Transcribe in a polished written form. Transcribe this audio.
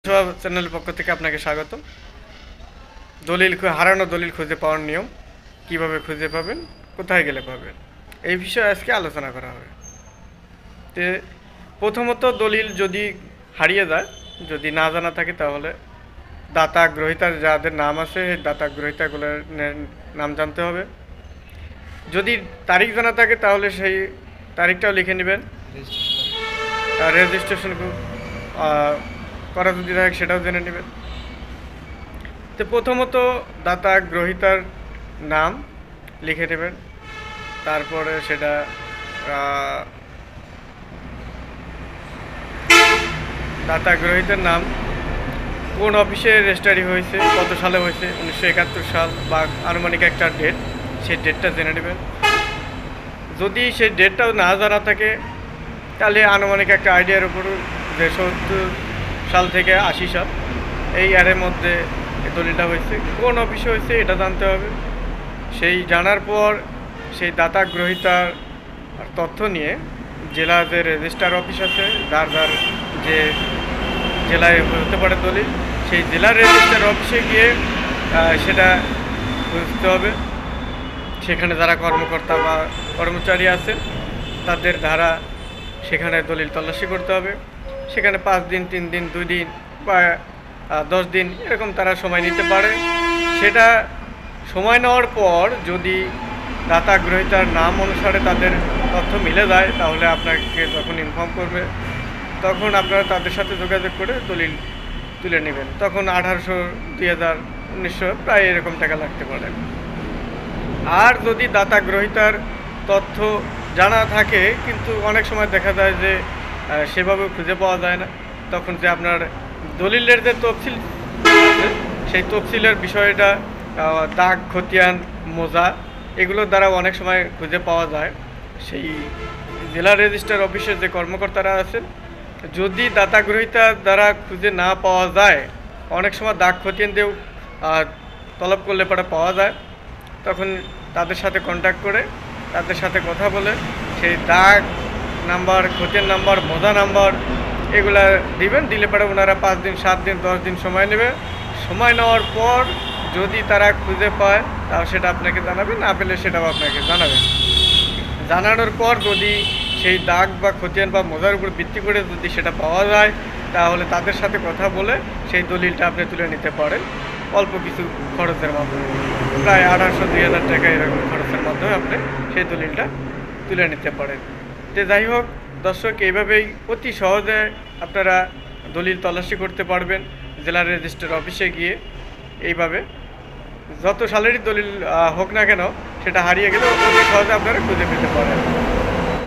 চ্যানেলের পক্ষ থেকে আপনাকে স্বাগত। হারানো দলিল খুঁজে পাওয়ার নিয়ম, কিভাবে খুঁজে পাবেন, কোথায় গেলে পাবেন, এই বিষয়ে আজকে আলোচনা করা হবে। তে প্রথমত দলিল যদি হারিয়ে যায়, যদি না জানা থাকে, তাহলে দাতা গ্রহীতার যাদের নাম আছে সেই দাতা গ্রহীতাগুলোর নাম জানতে হবে। যদি তারিখ জানা থাকে তাহলে সেই তারিখটাও লিখে নেবেন। রেজিস্ট্রেশন করা যদি থাকে সেটাও জেনে নেবেন। তো প্রথমত দাতা গ্রহীতার নাম লিখে নেবেন, তারপরে সেটা দাতা গ্রহীতার নাম কোন অফিসে রেজিস্ট্রি হয়েছে, কত সালে হয়েছে, 1971 সাল বা আনুমানিক একটা ডেট, সেই ডেটটা জেনে নেবেন। যদি সেই ডেটটাও না জানা থাকে তাহলে আনুমানিক একটা আইডিয়ার উপর যে 70 সাল থেকে 80 সাল এই এর মধ্যে দলিলটা হয়েছে, কোন অফিসে হয়েছে এটা জানতে হবে। সেই জানার পর সেই দাতা গ্রহীতার তথ্য নিয়ে জেলা যে রেজিস্ট্রার অফিস আছে, যার যার যে জেলায় হতে পারে দলিল, সেই জেলার রেজিস্ট্রার অফিসে গিয়ে সেটা বুঝতে হবে। সেখানে যারা কর্মকর্তা বা কর্মচারী আছে তাদের দ্বারা সেখানে দলিল তল্লাশি করতে হবে। সেখানে 5 দিন, 3 দিন, 2 দিন বা 10 দিন এরকম তারা সময় নিতে পারে। সেটা সময় নেওয়ার পর যদি দাতা গ্রহীতার নাম অনুসারে তাদের তথ্য মিলে যায় তাহলে আপনাকে যখন ইনফর্ম করবে তখন আপনারা তাদের সাথে যোগাযোগ করে দলিল তুলে নেবেন। তখন 1800, 2000, 1900 প্রায় এরকম টাকা লাগতে পারে। আর যদি দাতা গ্রহীতার তথ্য জানা থাকে কিন্তু অনেক সময় দেখা যায় যে সেভাবে খুঁজে পাওয়া যায় না, তখন যে আপনার দলিলের যে তফসিল আছে সেই তফসিলের বিষয়টা দাগ, খতিয়ান, মোজা এগুলোর দ্বারা অনেক সময় খুঁজে পাওয়া যায়। সেই জেলা রেজিস্ট্রার অফিসের যে কর্মকর্তারা আছেন, যদি দাতা গ্রহীতার দ্বারা খুঁজে না পাওয়া যায়, অনেক সময় দাগ, খতিয়ান দিয়েও তলব করলে পরে পাওয়া যায়, তখন তাদের সাথে কন্ট্যাক্ট করে তাদের সাথে কথা বলে সেই দাগ নাম্বার, খতিয়ান নাম্বার, মোজা নাম্বার এগুলা দিবেন। দিলে পরে ওনারা 5 দিন, 7 দিন, 10 দিন সময় নেবে। সময় নেওয়ার পর যদি তারা খুঁজে পায় তাহলে সেটা আপনাকে জানাবেন, না পেলে সেটাও আপনাকে জানাবেন। জানানোর পর যদি সেই দাগ বা খতিয়ান বা মোজার উপর ভিত্তি করে যদি সেটা পাওয়া যায় তাহলে তাদের সাথে কথা বলে সেই দলিলটা আপনি তুলে নিতে পারেন অল্প কিছু খরচের মাধ্যমে। প্রায় 1800-2000 টাকা এরকম খরচের মাধ্যমে আপনি সেই দলিলটা তুলে নিতে পারেন। তো যাই হোক দর্শক, এইভাবেই অতি সহজে আপনারা দলিল তল্লাশি করতে পারবেন জেলা রেজিস্ট্রার অফিসে গিয়ে। এইভাবে যত সালেরই দলিল হোক না কেন সেটা হারিয়ে গেলে অতি সহজে আপনারা খুঁজে পেতে পারেন।